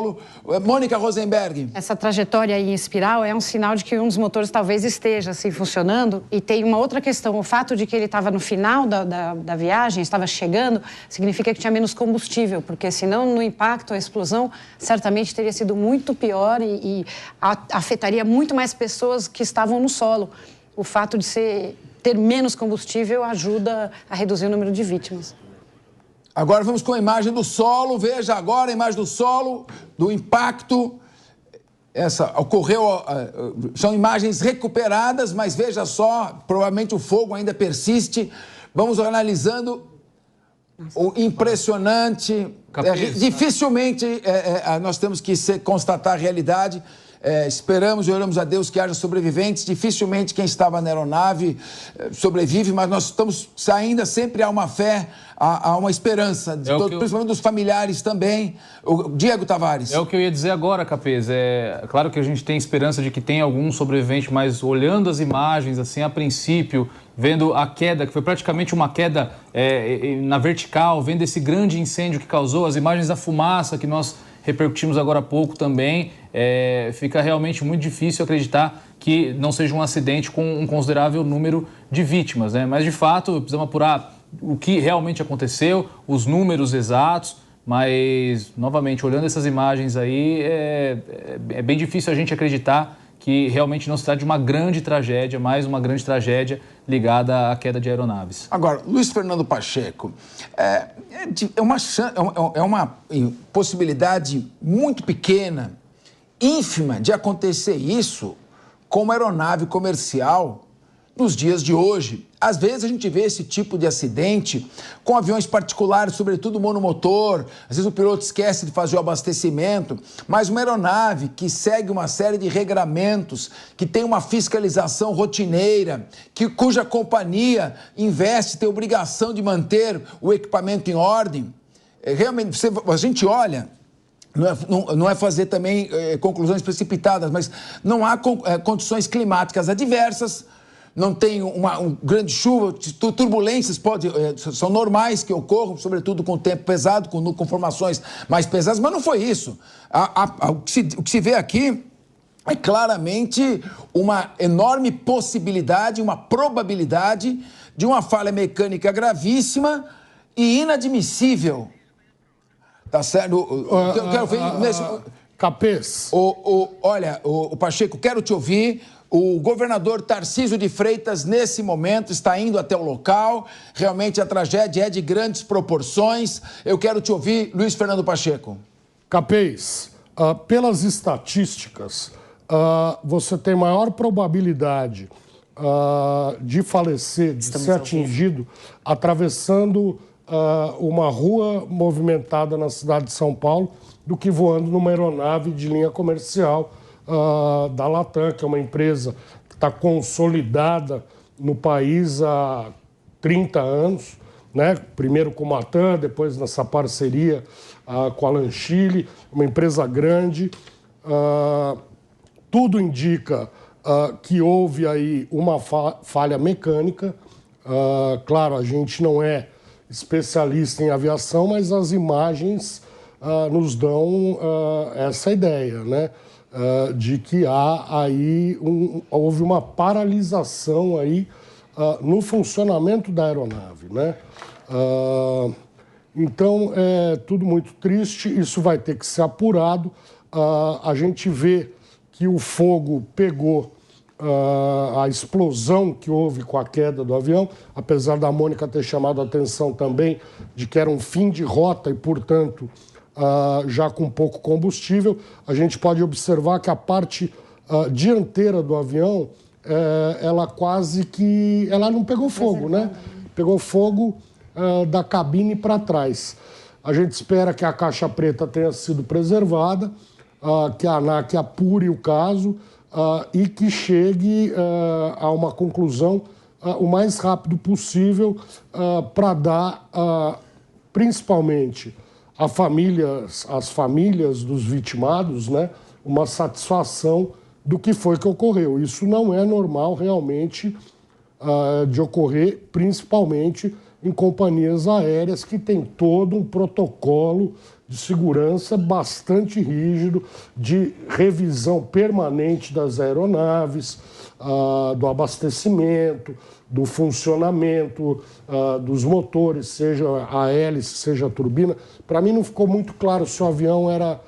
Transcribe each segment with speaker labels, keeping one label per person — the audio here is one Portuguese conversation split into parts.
Speaker 1: Paulo. Mônica Rosenberg.
Speaker 2: Essa trajetória aí em espiral é um sinal de que um dos motores talvez esteja assim funcionando. E tem uma outra questão, o fato de que ele estava no final da viagem, estava chegando, significa que tinha menos combustível, porque senão no impacto, a explosão, certamente teria sido muito pior e afetaria muito mais pessoas que estavam no solo. O fato de ter menos combustível ajuda a reduzir o número de vítimas.
Speaker 1: Agora vamos com a imagem do solo. Veja agora a imagem do solo, do impacto. Essa ocorreu, são imagens recuperadas, mas veja só, provavelmente o fogo ainda persiste. Vamos analisando o impressionante. Dificilmente nós temos que constatar a realidade. Esperamos e oramos a Deus que haja sobreviventes. Dificilmente quem estava na aeronave sobrevive, mas nós estamos ainda sempre há uma fé, há uma esperança, principalmente dos familiares também. O Diego Tavares.
Speaker 3: É o que eu ia dizer agora, Capês. É claro que a gente tem esperança de que tem algum sobrevivente, mas olhando as imagens, assim, a princípio, vendo a queda, que foi praticamente uma queda na vertical, vendo esse grande incêndio que causou, as imagens da fumaça que nós repercutimos agora há pouco também, fica realmente muito difícil acreditar que não seja um acidente com um considerável número de vítimas, né? Mas, de fato, precisamos apurar o que realmente aconteceu, os números exatos, mas, novamente, olhando essas imagens aí, é bem difícil a gente acreditar que realmente não se trata de uma grande tragédia, mais uma grande tragédia ligada à queda de aeronaves.
Speaker 1: Agora, Luiz Fernando Pacheco, é uma possibilidade muito pequena, ínfima, de acontecer isso com uma aeronave comercial nos dias de hoje. Às vezes a gente vê esse tipo de acidente com aviões particulares, sobretudo monomotor. Às vezes o piloto esquece de fazer o abastecimento, mas uma aeronave que segue uma série de regramentos, que tem uma fiscalização rotineira, cuja companhia investe, tem obrigação de manter o equipamento em ordem. Realmente, a gente olha... Não é fazer também conclusões precipitadas, mas não há condições climáticas adversas, não tem uma grande chuva, turbulências são normais que ocorram, sobretudo com o tempo pesado, com formações mais pesadas, mas não foi isso. O que se vê aqui é claramente uma enorme possibilidade, uma probabilidade de uma falha mecânica gravíssima e inadmissível. Tá certo? Eu quero ver...
Speaker 4: Capês.
Speaker 1: Olha, Pacheco, quero te ouvir. O governador Tarcísio de Freitas, nesse momento, está indo até o local. Realmente a tragédia é de grandes proporções. Eu quero te ouvir, Luiz Fernando Pacheco.
Speaker 4: Capês, pelas estatísticas, você tem maior probabilidade de falecer, de ser atingido, atravessando uma rua movimentada na cidade de São Paulo, do que voando numa aeronave de linha comercial da Latam, que é uma empresa que está consolidada no país há 30 anos, né? Primeiro com a Latam, depois nessa parceria com a Lanchile, uma empresa grande. Tudo indica que houve aí uma falha mecânica. Claro, a gente não é especialista em aviação, mas as imagens nos dão essa ideia, né? De que houve uma paralisação aí no funcionamento da aeronave, né? Então, é tudo muito triste, isso vai ter que ser apurado. A gente vê que o fogo pegou a explosão que houve com a queda do avião, apesar da Mônica ter chamado a atenção também de que era um fim de rota e, portanto, já com pouco combustível, a gente pode observar que a parte dianteira do avião, ela quase que... ela não pegou fogo, né? Pegou fogo da cabine para trás. A gente espera que a caixa preta tenha sido preservada, que a ANAC apure o caso e que chegue a uma conclusão o mais rápido possível para dar, principalmente, às famílias dos vitimados, né, uma satisfação do que foi que ocorreu. Isso não é normal, realmente, de ocorrer, principalmente em companhias aéreas que têm todo um protocolo de segurança bastante rígido, de revisão permanente das aeronaves, do abastecimento, do funcionamento dos motores, seja a hélice, seja a turbina. Para mim não ficou muito claro se o avião era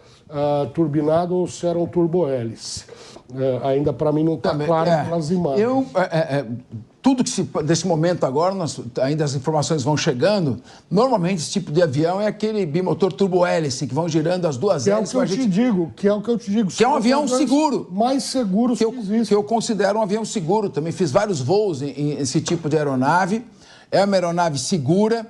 Speaker 4: turbinado ou se era um turbohélice. Ainda para mim não está claro pelas imagens.
Speaker 1: Tudo que desse momento agora, ainda as informações vão chegando, normalmente esse tipo de avião é aquele bimotor turbohélice, que vão girando as duas hélices.
Speaker 4: Que é o que eu te digo.
Speaker 1: Que é um avião seguro.
Speaker 4: Mais seguro que existe.
Speaker 1: Que eu considero um avião seguro. Também fiz vários voos nesse tipo de aeronave. É uma aeronave segura.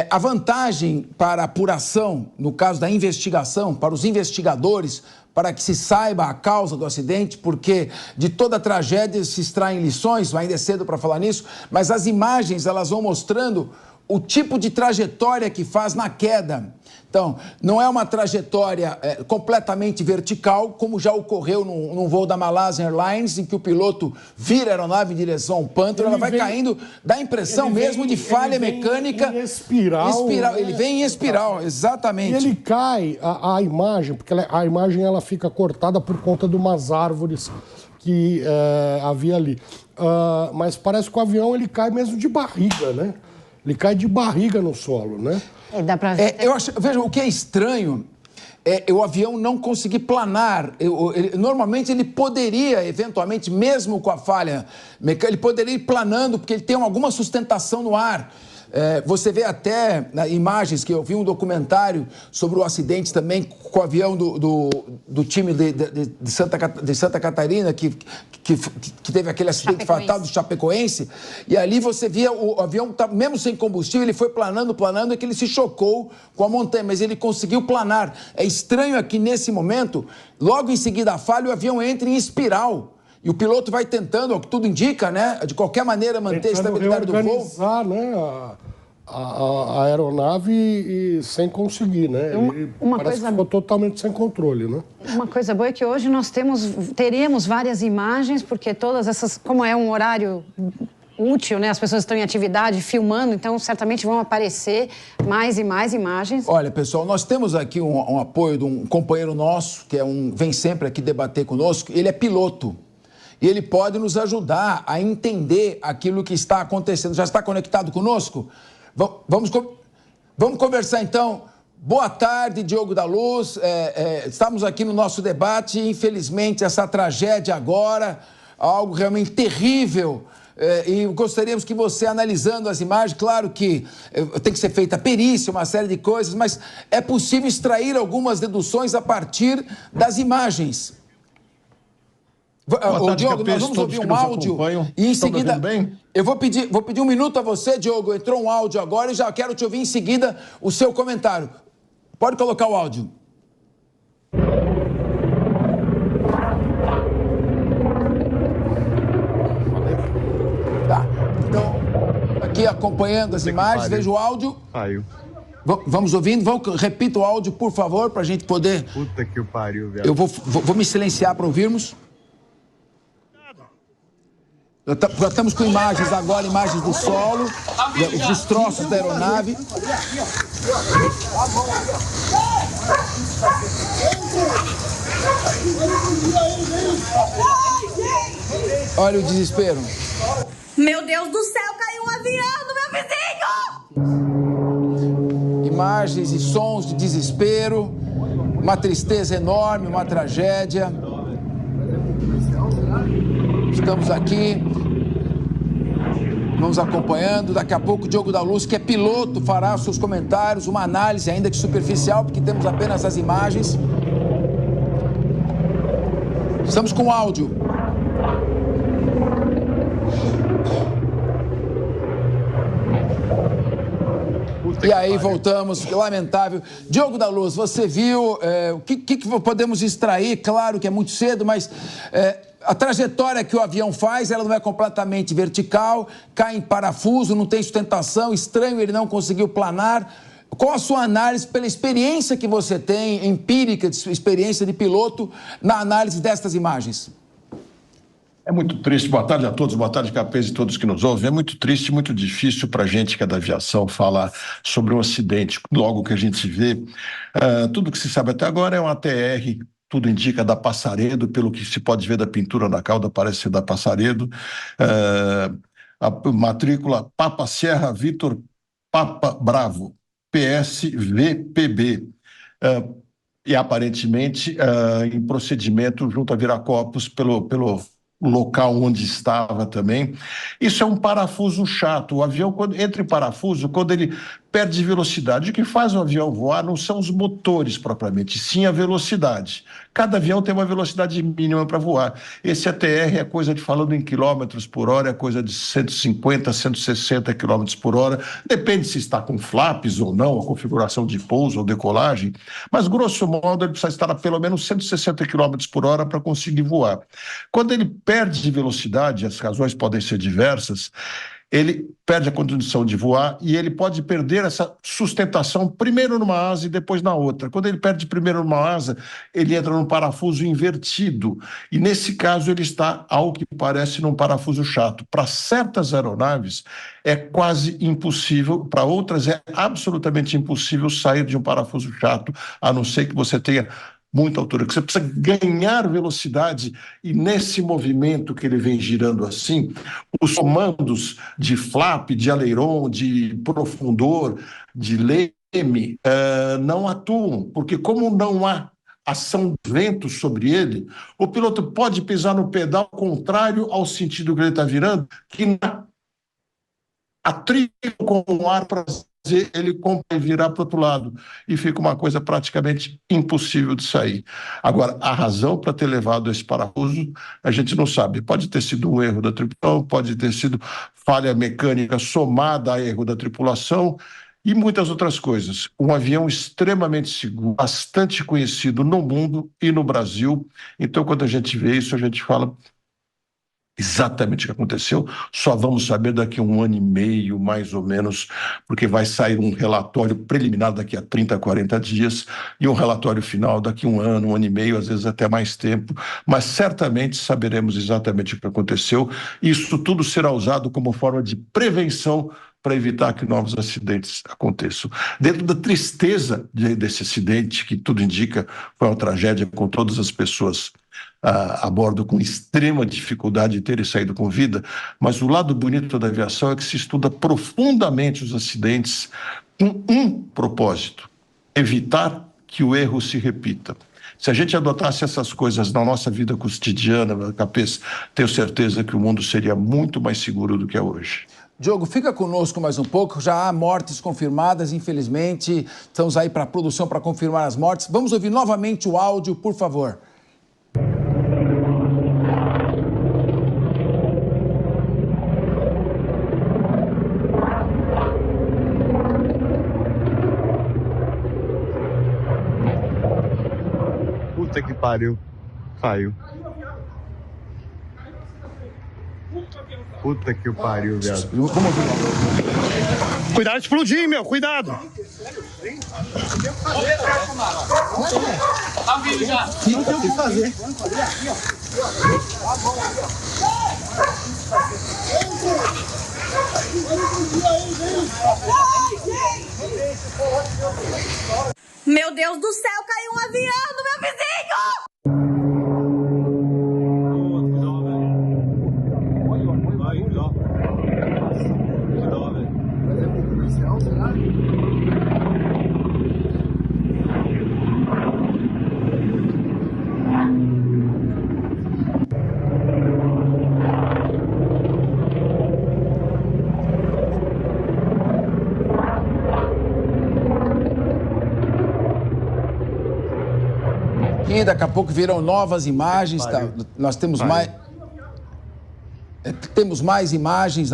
Speaker 1: A vantagem para a apuração, no caso da investigação, para os investigadores, para que se saiba a causa do acidente, porque de toda a tragédia se extraem lições, ainda é cedo para falar nisso, mas as imagens elas vão mostrando o tipo de trajetória que faz na queda. Então, não é uma trajetória completamente vertical, como já ocorreu num voo da Malaysia Airlines, em que o piloto vira a aeronave em direção ao pântano, ela vai caindo, dá a impressão mesmo de falha mecânica.
Speaker 4: Em espiral.
Speaker 1: Ele vem em espiral, exatamente.
Speaker 4: E ele cai, a imagem, porque a imagem ela fica cortada por conta de umas árvores que havia ali. Mas parece que o avião ele cai mesmo de barriga, né? Ele cai de barriga no solo, né?
Speaker 2: Dá pra ver.
Speaker 1: Veja, o que é estranho é o avião não conseguir planar. Normalmente ele poderia, eventualmente, mesmo com a falha mecânica, ele poderia ir planando, porque ele tem alguma sustentação no ar. Você vê até imagens que eu vi um documentário sobre o acidente também com o avião do time de Santa Catarina, que teve aquele acidente fatal do Chapecoense. E ali você via o avião, mesmo sem combustível, ele foi planando, e que ele se chocou com a montanha, mas ele conseguiu planar. É estranho aqui nesse momento, logo em seguida a falha, o avião entra em espiral. E o piloto vai tentando, o que tudo indica, né? De qualquer maneira, manter a estabilidade do voo.
Speaker 4: Né, a aeronave e sem conseguir, né? Parece que ficou totalmente sem controle, né?
Speaker 2: Uma coisa boa é que hoje nós teremos várias imagens, porque todas essas, como é um horário útil, né? As pessoas estão em atividade, filmando, então certamente vão aparecer mais e mais imagens.
Speaker 1: Olha, pessoal, nós temos aqui um apoio de um companheiro nosso, que vem sempre aqui debater conosco. Ele é piloto. E ele pode nos ajudar a entender aquilo que está acontecendo. Já está conectado conosco? Vamos conversar, então. Boa tarde, Diogo da Luz. Estamos aqui no nosso debate. Infelizmente, essa tragédia agora, algo realmente terrível. E gostaríamos que você, analisando as imagens, claro que tem que ser feita a perícia, uma série de coisas, mas é possível extrair algumas deduções a partir das imagens. Diogo, nós vamos ouvir um áudio e em seguida... Eu vou pedir um minuto a você, Diogo. Entrou um áudio agora e já quero te ouvir em seguida o seu comentário. Pode colocar o áudio. Tá. Então, aqui acompanhando as imagens, veja o áudio.
Speaker 5: Pariu.
Speaker 1: Vamos ouvindo. Repita o áudio, por favor, para a gente poder...
Speaker 5: Puta que o pariu, velho.
Speaker 1: Eu vou me silenciar para ouvirmos. Já estamos com imagens agora, imagens do solo, os destroços da aeronave. Olha o desespero.
Speaker 6: Meu Deus do céu, caiu um avião do meu vizinho!
Speaker 1: Imagens e sons de desespero, uma tristeza enorme, uma tragédia. Estamos aqui, vamos acompanhando. Daqui a pouco o Diogo da Luz, que é piloto, fará os seus comentários, uma análise ainda que superficial, porque temos apenas as imagens. Estamos com áudio. E aí voltamos, lamentável. Diogo da Luz, você viu, o que podemos extrair? Claro que é muito cedo, mas a trajetória que o avião faz, ela não é completamente vertical, cai em parafuso, não tem sustentação, estranho, ele não conseguiu planar. Qual a sua análise pela experiência que você tem, empírica, experiência de piloto, na análise destas imagens?
Speaker 5: É muito triste, boa tarde a todos, boa tarde, Capês, e todos que nos ouvem. É muito triste, muito difícil para a gente que é da aviação falar sobre um acidente. Logo que a gente vê, tudo que se sabe até agora é um ATR, tudo indica da Passaredo, pelo que se pode ver da pintura da cauda, parece ser da Passaredo. A matrícula Papa Sierra Vitor Papa Bravo, PSVPB. E aparentemente em procedimento junto a Viracopos pelo local onde estava também. Isso é um parafuso chato. O avião, quando entra em parafuso, quando ele perde velocidade, o que faz o avião voar não são os motores propriamente, sim a velocidade. Cada avião tem uma velocidade mínima para voar. Esse ATR é coisa de, falando em quilômetros por hora, é coisa de 150, 160 quilômetros por hora. Depende se está com flaps ou não, a configuração de pouso ou decolagem, mas grosso modo ele precisa estar a pelo menos 160 quilômetros por hora para conseguir voar. Quando ele perde velocidade, as razões podem ser diversas, ele perde a condição de voar e ele pode perder essa sustentação primeiro numa asa e depois na outra. Quando ele perde primeiro numa asa, ele entra num parafuso invertido e nesse caso ele está, ao que parece, num parafuso chato. Para certas aeronaves é quase impossível, para outras é absolutamente impossível sair de um parafuso chato, a não ser que você tenha muita altura, que você precisa ganhar velocidade e nesse movimento que ele vem girando assim, os comandos de flap, de aileron, de profundor, de leme, não atuam, porque como não há ação do vento sobre ele, o piloto pode pisar no pedal contrário ao sentido que ele está virando, que atrito com o ar para ele virar para o outro lado e fica uma coisa praticamente impossível de sair. Agora, a razão para ter levado esse parafuso, a gente não sabe. Pode ter sido um erro da tripulação, pode ter sido falha mecânica somada a erro da tripulação e muitas outras coisas. Um avião extremamente seguro, bastante conhecido no mundo e no Brasil. Então, quando a gente vê isso, a gente fala exatamente o que aconteceu, só vamos saber daqui a 1 ano e meio, mais ou menos, porque vai sair um relatório preliminar daqui a 30, 40 dias e um relatório final daqui a 1 ano e meio, às vezes até mais tempo, mas certamente saberemos exatamente o que aconteceu e isso tudo será usado como forma de prevenção para evitar que novos acidentes aconteçam. Dentro da tristeza desse acidente, que tudo indica foi uma tragédia com todas as pessoas a bordo com extrema dificuldade de terem saído com vida, mas o lado bonito da aviação é que se estuda profundamente os acidentes com um propósito: evitar que o erro se repita. Se a gente adotasse essas coisas na nossa vida cotidiana, Capês, tenho certeza que o mundo seria muito mais seguro do que é hoje.
Speaker 1: Diogo, fica conosco mais um pouco, já há mortes confirmadas, infelizmente, estamos aí para a produção para confirmar as mortes. Vamos ouvir novamente o áudio, por favor.
Speaker 7: Puta que pariu. Caiu. Puta que pariu, viado.
Speaker 8: Cuidado de explodir, meu. Cuidado.
Speaker 9: Tá vindo já.
Speaker 8: Não tem o que fazer.
Speaker 6: Meu Deus do céu, caiu um avião no meu vizinho!
Speaker 1: E daqui a pouco virão novas imagens, tá? Nós temos mais... Temos mais imagens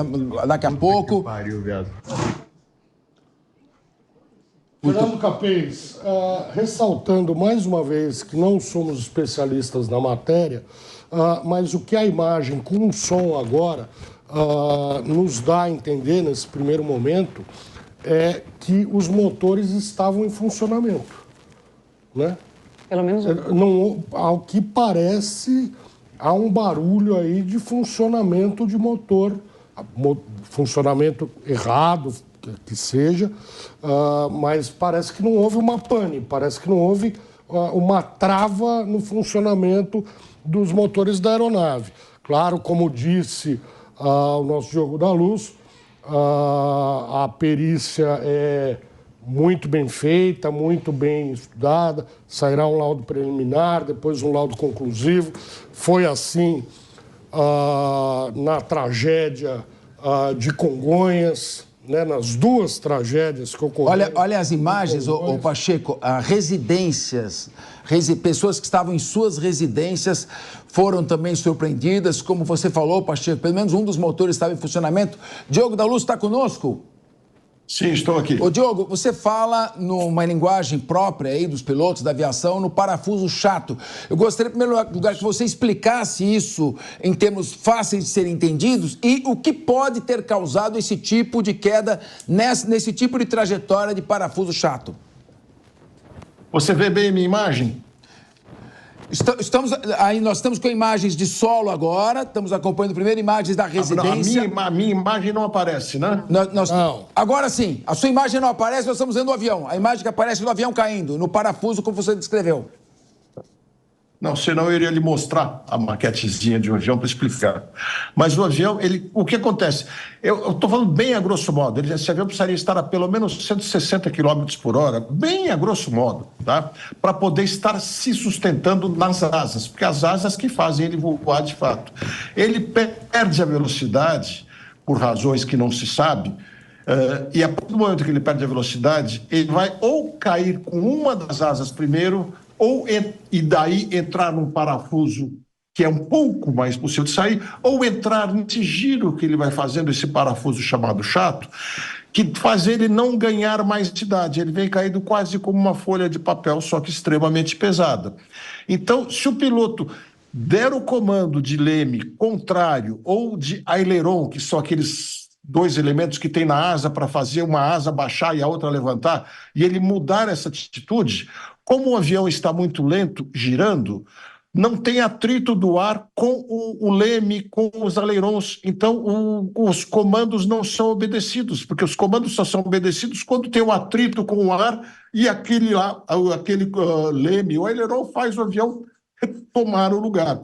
Speaker 1: daqui a pouco.
Speaker 7: Pariu, viado.
Speaker 4: Fernando Capês, ressaltando mais uma vez que não somos especialistas na matéria, mas o que a imagem com o som agora nos dá a entender nesse primeiro momento é que os motores estavam em funcionamento, né?
Speaker 2: Pelo menos
Speaker 4: não, ao que parece, há um barulho aí de funcionamento de motor, funcionamento errado que seja, mas parece que não houve uma pane, parece que não houve uma trava no funcionamento dos motores da aeronave. Claro, como disse o nosso Diogo da Luz, a perícia é muito bem feita, muito bem estudada, sairá um laudo preliminar, depois um laudo conclusivo. Foi assim na tragédia de Congonhas, né, nas duas tragédias que ocorreram.
Speaker 1: Olha as imagens, ô Pacheco, residências, pessoas que estavam em suas residências foram também surpreendidas, como você falou, Pacheco, pelo menos um dos motores estava em funcionamento. Diogo da Luz está conosco?
Speaker 5: Sim, estou aqui.
Speaker 1: Ô Diogo, você fala numa linguagem própria aí dos pilotos da aviação, no parafuso chato. Eu gostaria, em primeiro lugar, que você explicasse isso em termos fáceis de serem entendidos e o que pode ter causado esse tipo de queda nesse tipo de trajetória de parafuso chato.
Speaker 5: Você vê bem a minha imagem?
Speaker 1: Nós estamos com imagens de solo agora, estamos acompanhando primeiro imagens da residência.
Speaker 5: A minha imagem não aparece, né?
Speaker 4: Não.
Speaker 1: Agora sim, a sua imagem não aparece, nós estamos vendo o avião. A imagem que aparece é do avião caindo, no parafuso, como você descreveu.
Speaker 5: Não, senão eu iria lhe mostrar a maquetezinha de um avião para explicar. Mas o avião, o que acontece? Eu estou falando bem a grosso modo. Esse avião precisaria estar a pelo menos 160 km por hora, bem a grosso modo, tá? Para poder estar se sustentando nas asas, porque as asas que fazem ele voar de fato. Ele perde a velocidade, por razões que não se sabe, e a partir do momento que ele perde a velocidade, ele vai ou cair com uma das asas primeiro, e daí entrar num parafuso que é um pouco mais possível de sair, ou entrar nesse giro que ele vai fazendo, esse parafuso chamado chato, que faz ele não ganhar mais idade. Ele vem caindo quase como uma folha de papel, só que extremamente pesada. Então, se o piloto der o comando de leme contrário ou de aileron, que são aqueles dois elementos que tem na asa para fazer uma asa baixar e a outra levantar, e ele mudar essa atitude, como o avião está muito lento, girando, não tem atrito do ar com o leme, com os alerons. Então, os comandos não são obedecidos, porque os comandos só são obedecidos quando tem um atrito com o ar e aquele leme, o aileron faz o avião tomar o lugar.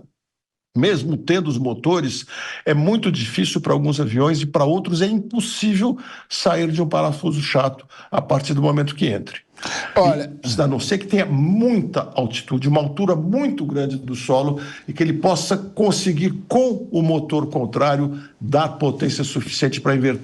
Speaker 5: Mesmo tendo os motores, é muito difícil para alguns aviões e para outros é impossível sair de um parafuso chato a partir do momento que entre.
Speaker 1: Olha,
Speaker 5: a não ser que tenha muita altitude, uma altura muito grande do solo e que ele possa conseguir, com o motor contrário, dar potência suficiente para inverter